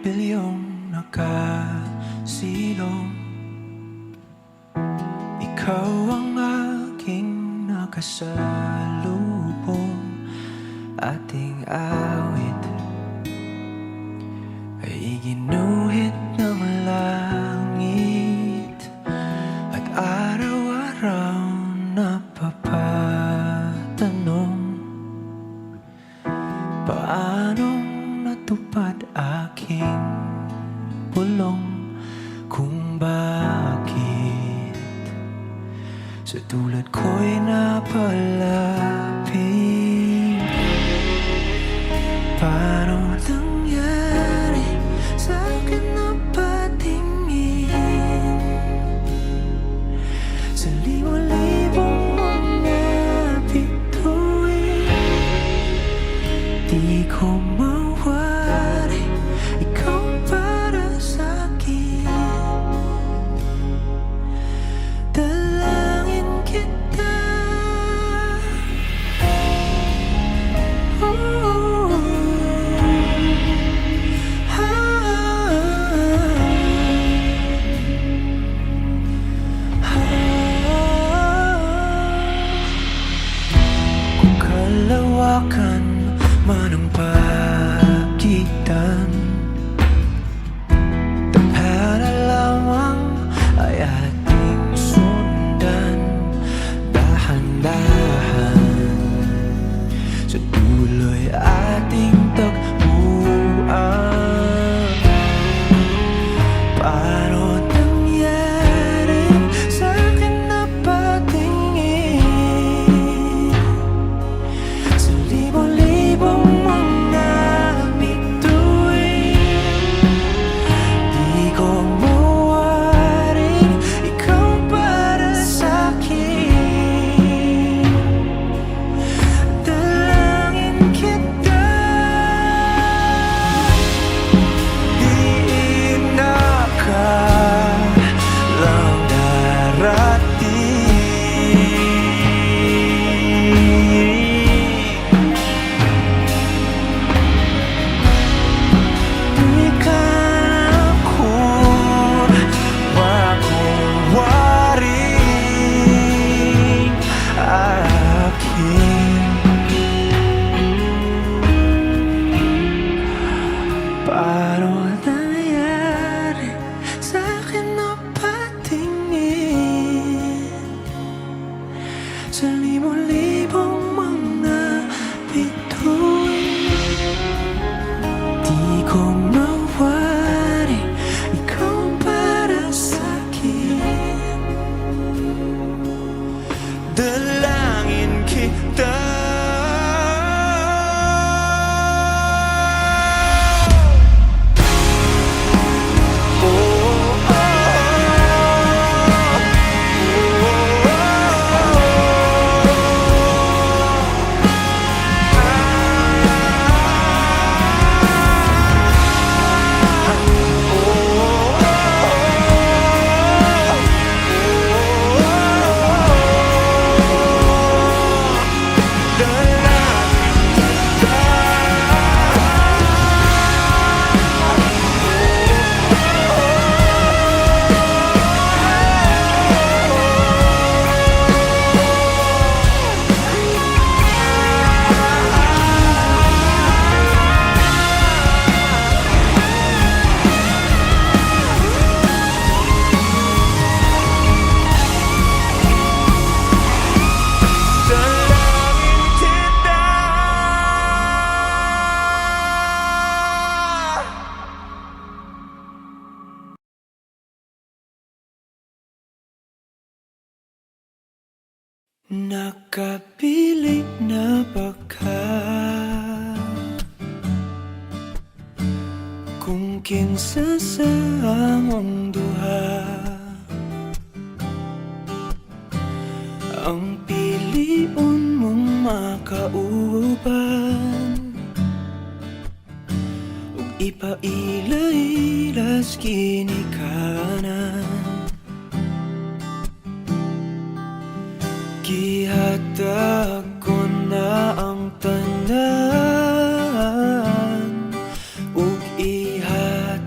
bilyong nakasilong. Ikaw ang aking nakasalubong. Ating awit ay ginuhit ng langit at araw-araw napapatanong, paanong natupad aking bulong, kung bakit sa tulad ko'y napalapit. Paano nangyari sa akin na patingin sa libo-libong mga bituin? Di ko mawari, ikaw para sa'kin. Dalangin kita, kung kalawakan man ang pagitan, tadhana lamang ay ating sundan. Dahan-dahan sa dulo'y ating tagpuan. Paano nangyari sa akin na patingin sa libo-libong mga bituin? Di ko mawaring ikaw para sa'kin. Dalangin kita, di na lang darating. Di ka akong makuwaring akin. Paano nangyari sa akin na patingin sa libo-libong mga bituin? Di ko mawari, ikaw para sa'kin. Dalangin kita, nakapilit na ba ka? Kung kinsa sa among duha ang piliun mong makauban, ug ipailailas ginikanan. Gihatag ko na ang tanan ug ihatag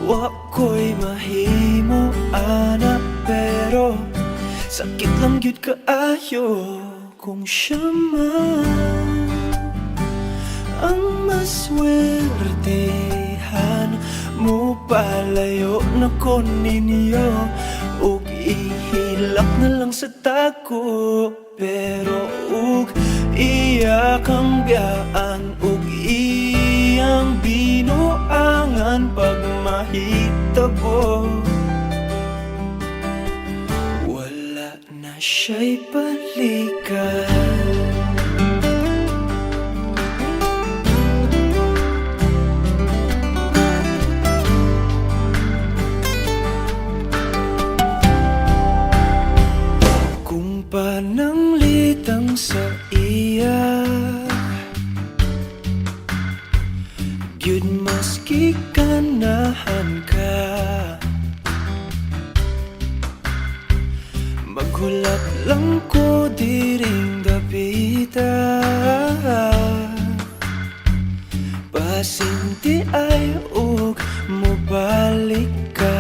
Wako'y mahimo ana, pero sakit lang gyud kaayo kung siya man ang maswertehan mo. Palayo na ko ninyo ug ihilak na lang sa tako, pero ug iya kang biyaan ug iyang binuangan pag mahitabo. Wala na siya'y balikan. Pananglitang sa iya gyud maski ganahan ka, maghulat lang ko diring dapita. Pasinti ay ug mobalik ka.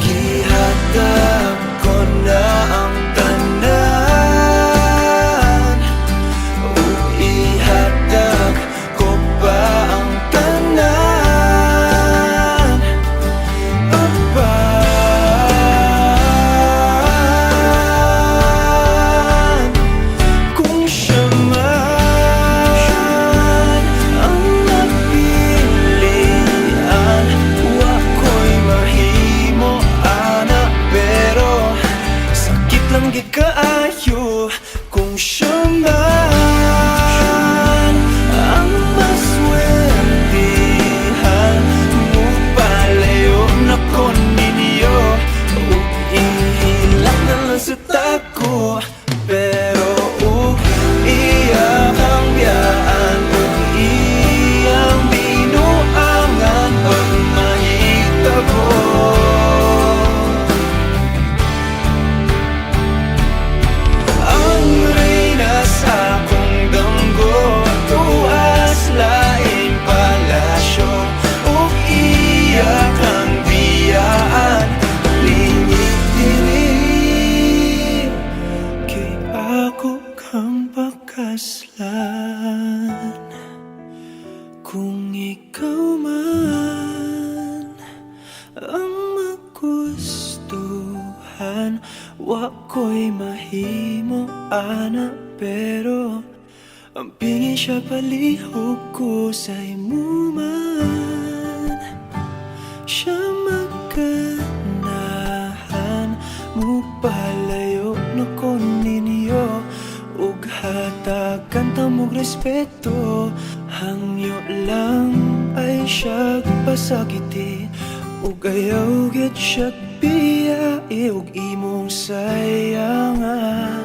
Gihatag ko na ang tanan ug ihatag ko pa ang tanan. Apan kung siya man ang napilian, wako'y mahimo ana, pero sakit lang gid kaayo kung siya man ang maswertehan mo. Palayo na ko ninyo ug ihilak na lang sa tako, pero ug iya kang biyaan ug iyang binuangan pag mahitabo. Ang reyna sa akong damgo tuas laing palasyo ug iya kang biyaan lingit dili. Kay ako kang pakaslan kung ikaw man ang magustuhan. Wako'y mahimo ana, pero ang pingin siya palihog ko sa imo man. Siya maganahan mo. Palayo na ko ninyo ug hatagan ta mog respeto. Hangyo lang ay siya pasakiti ug ayaw gyud siya biyai ug imong sayangan.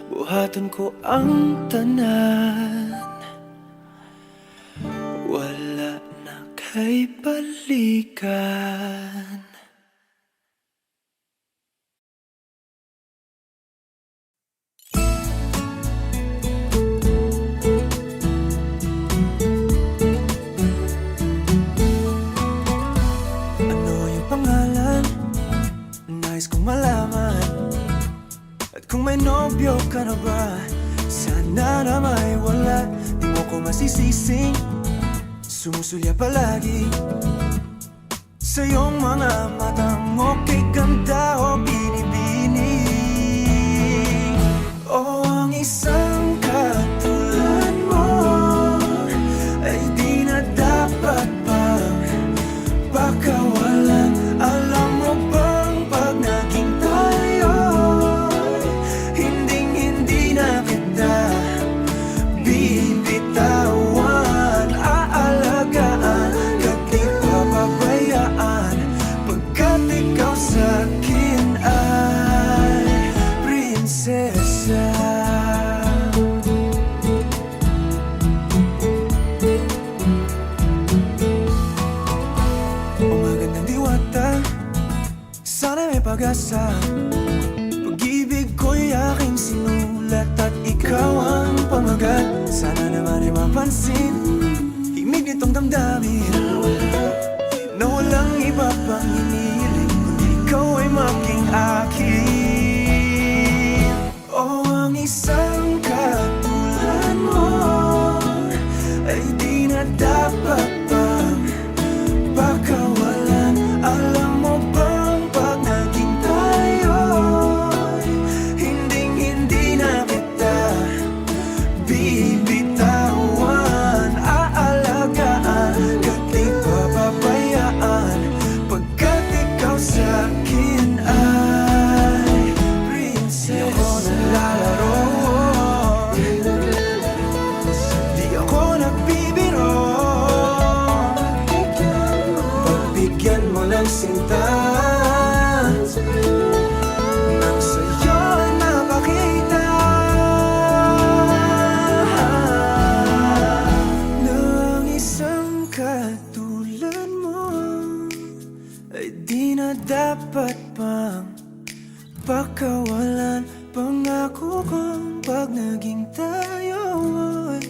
Buhaton ko ang tanan, wala na kay balikan. Nais kong malaman, at kung may nobyo ka na ba, sana na may wala. Di mo ko masisising sumusulya palagi sa iyong mga matang okay ganda o binibini. O ang isang katulad mo ay di na dapat pang pakawalan. Alam mo bang pag naging tayo, hinding-hindi na kita bibitawan. Aalagaan at di papabayaan, pagkat ikaw sa'kin ay prinsesa. Sana may pag-asa, pag-ibig ko'y aking sinulat at ikaw ang pamagat. Sana naman ay mapansin himig nitong damdamin na walang iba pang hinihiling kundi ikaw ay maging akin. Oh, ang isang katulad mo ay di na dapat pang pakawalan. Alam mo bang pag naging tayo'y hinding-hindi na kita bibitawan. Aalagaan ka't di papabayaan, pagkat ikaw sa'kin ay prinsesa. Di ako naglalaro, di ako nagbibiro. Pagbigyan mo ng sinta, nang sa'yo ay mapakita ng isang katulad mo ay di na dapat pang pakawalan. Pangako kong pag naging tayo ay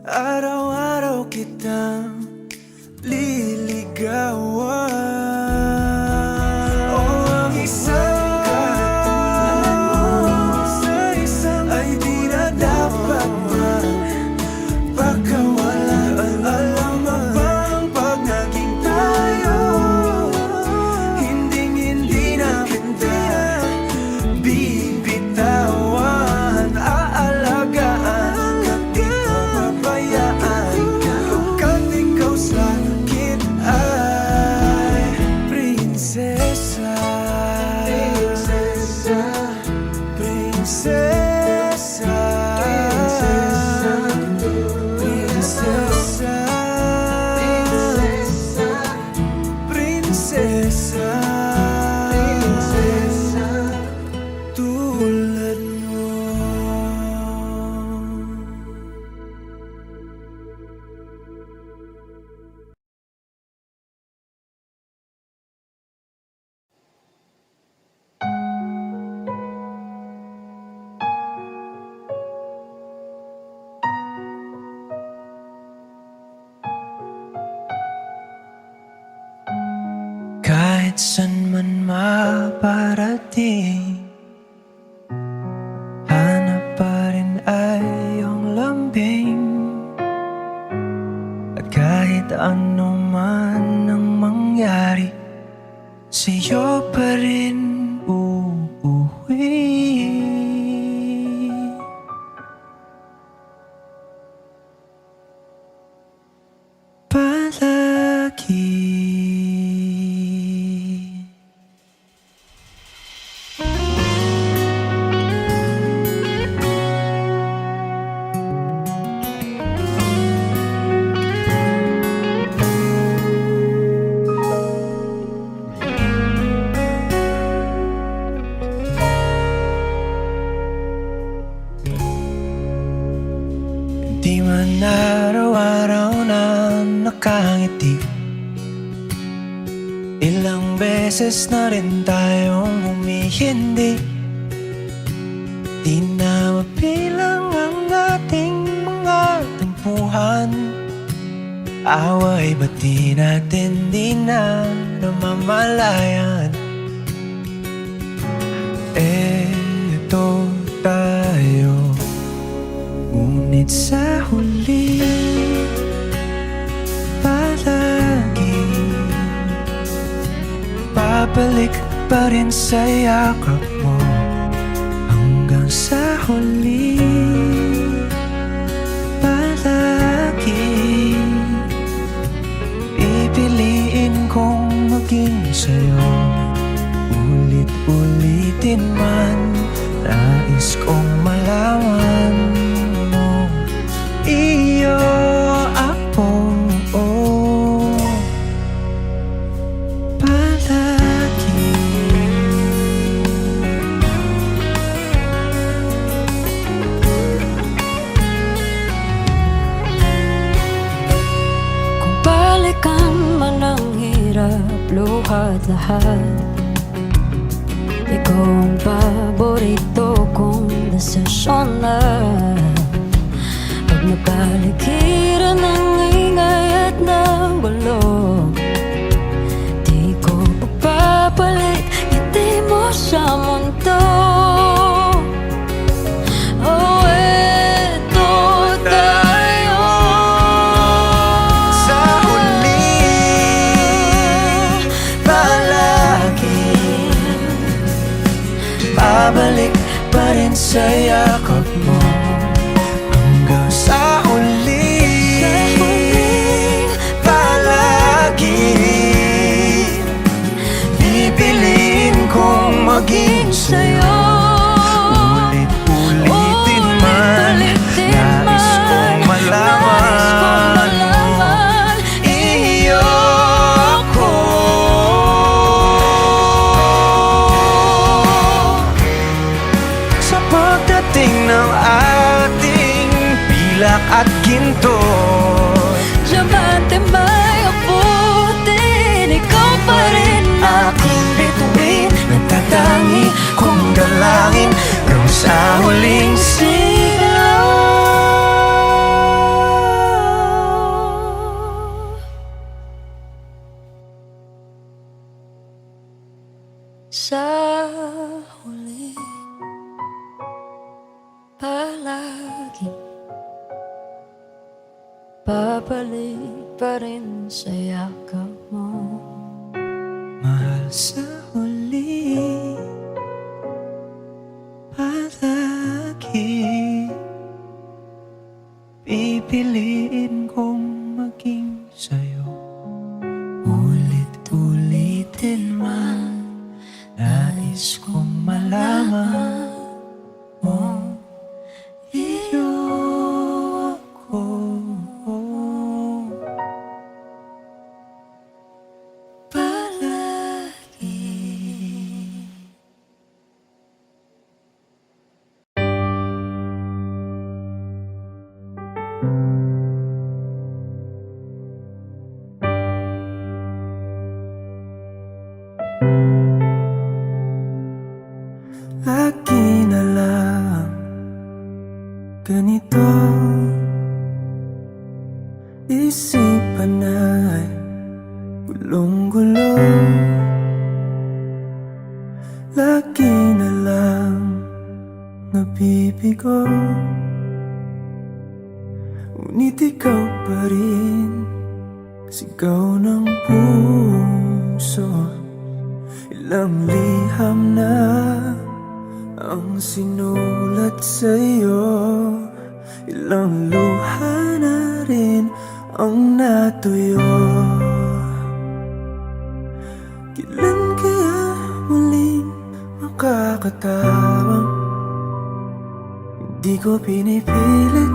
araw-araw kitang liligawan. Oh, ang isang katulad mo ay di na dapat pang pakawalan. Alam mo bang pag naging tayo hinding-hindi na kita bibitawan. Aalagaan ka't di papabayaan, pagkat ikaw sa'kin ay prinsesa. Prinsesa, prinsesa, prinsesa, prinsesa, tulad mo. Kahit san man maparating, hanap pa rin ay iyong lambing. At kahit ano man ang mangyari, sa'yo pa rin uuwi. Palagi. Di man araw-araw na nakangiti, ilang beses na rin tayong humihindi. Di na mapilang ang ating mga tampuhan, away ba't di natin di na namamalayan. Eto tayo, ngunit sa huli palagi babalik pa rin sa yakap mo. Hanggang sa huli palagi pipiliin kong maging sa'yo. Ulit-ulitin man, nais kong malaman mo, iyo ako, palagi. Kung balikan man ang hirap, luhat lahat, ikaw ang paborito kong desisyon na. Pag napaligiran ng ingay at sa yakap mo hanggang sa huli. Palagi pipiliin kong maging sa'yo. Ulit-ulitin man, nais kong malaman iyo ko. Sa pagdating ng ating pilak at ginto, Diamante may abutin, ikaw pa rin aking bituin, nagtatangi kong dalangin hanggang sa huling sigaw. Sa huli, palagi babalik pa rin sa yakap mo. Mahal, sa huli palagi pipiliin kong maging sa'yo. Ulit-ulitin man, nais kong malaman mo iyo ako. Palagi. Lagi na lang ganito, isipan ay gulong-gulo. Lagi na lang nabibigo, ngunit ikaw pa rin sigaw ng puso. Ilang liham na ang sinulat sa'yo, ilang luha na rin ang natuyo. Kailan kaya muling makakatawang hindi ko pinipilit,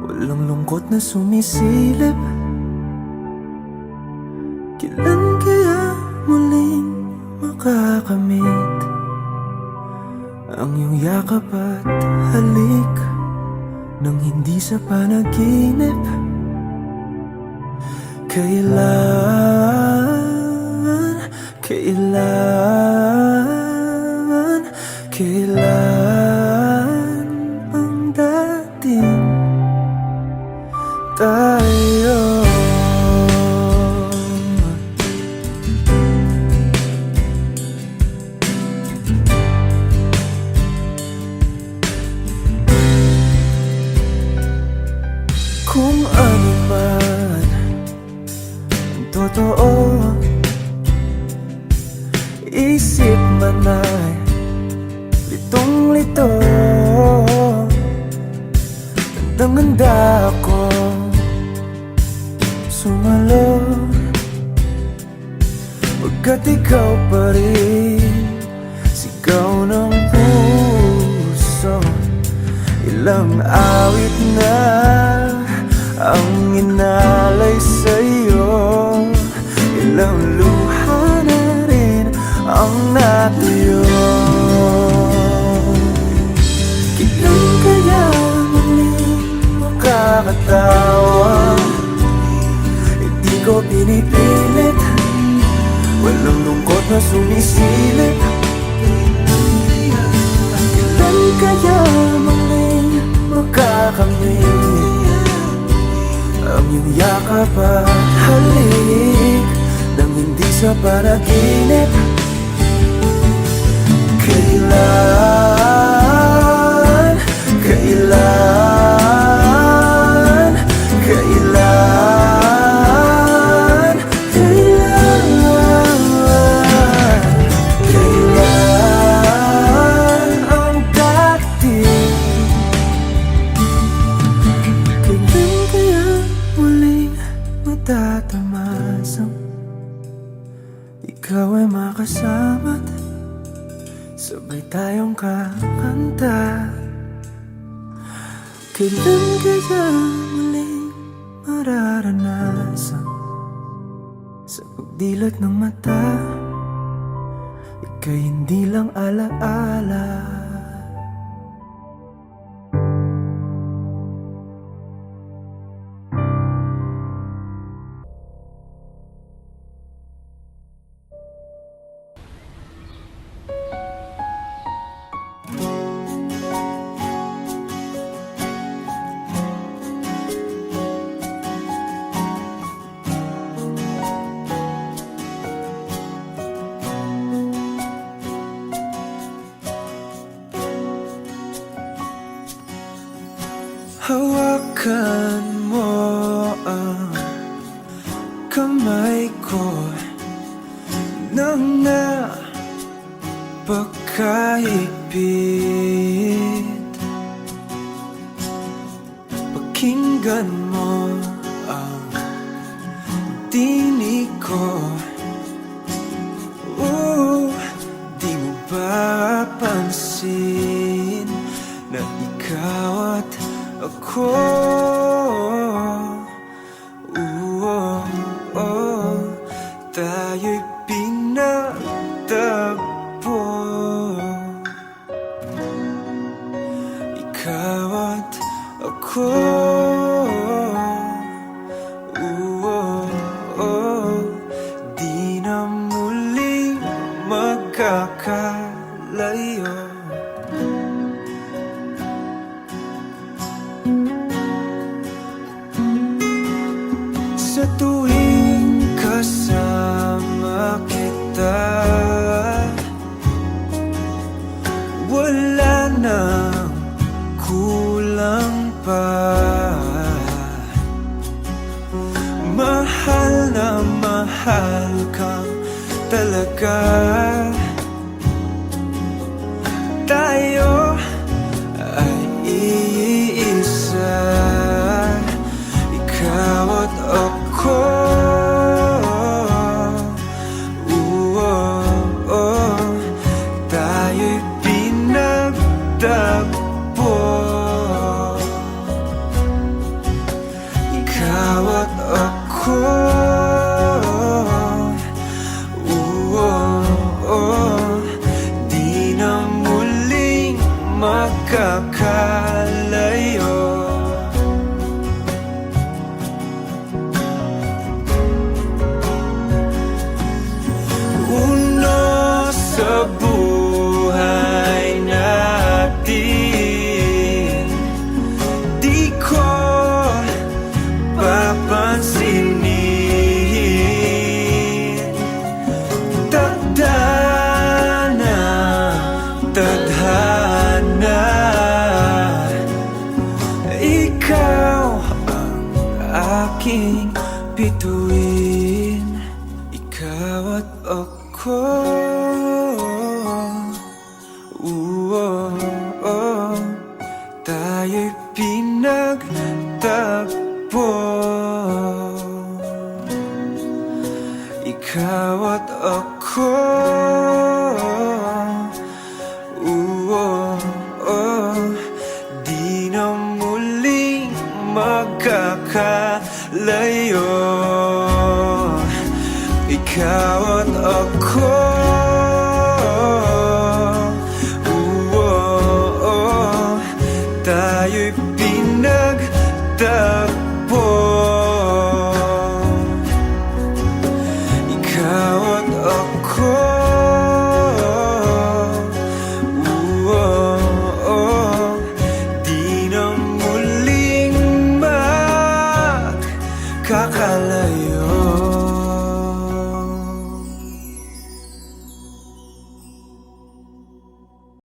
walang lungkot na sumisilip. Kailan kaya muling makakamit ang iyong yakap at halik nang hindi sa panaginip? Kailan, kailan, kailan ang dating tayo? Kung ano man ang totoo, isip man ay litong-lito. Gandang-ganda ako sumalo, pagkat ikaw pa rin sigaw ng puso. Ilang awit na ang inalay sa'yo, ilang luha na rin ang natuyo. Kailan kaya muling makakatawa? Hindi ko pinipilit, walang lungkot na sumisilip. Kailan kaya muling makakamit ang iyong yakap at halik nang hindi sa panaginip? Kailan, kailan, kailan, kailan, kailan ang dating kakanta. Kailan kaya muling mararanasan sa pagdilat ng mata, ika'y hindi lang alaala. Hawakan mo ang kamay ko nang napakahigpit. Pakinggan mo ang tinig ko. Di mo ba pansin na ikaw at ako, tayo'y pinagtagpo. Ikaw at ako, di na muling magkakalayo. Sa tuwing kasama kita, wala nang kulang pa. Mahal na mahal kang talaga. Tayo ay iisa, ikaw at ako. Tayo'y pinagtagpo. Ikaw at ako, di na muling magkakalayo. Sa buhay natin, di ko papansinin. Tadhana, tadhana, ikaw ang aking bituin. Ikaw at ako, tayo'y pinagtagpo. Ikaw at ako, di na muling magkakalayo. Ikaw at ako, tayo'y pinagtagpo. Ikaw at ako, di na muling magkakalayo.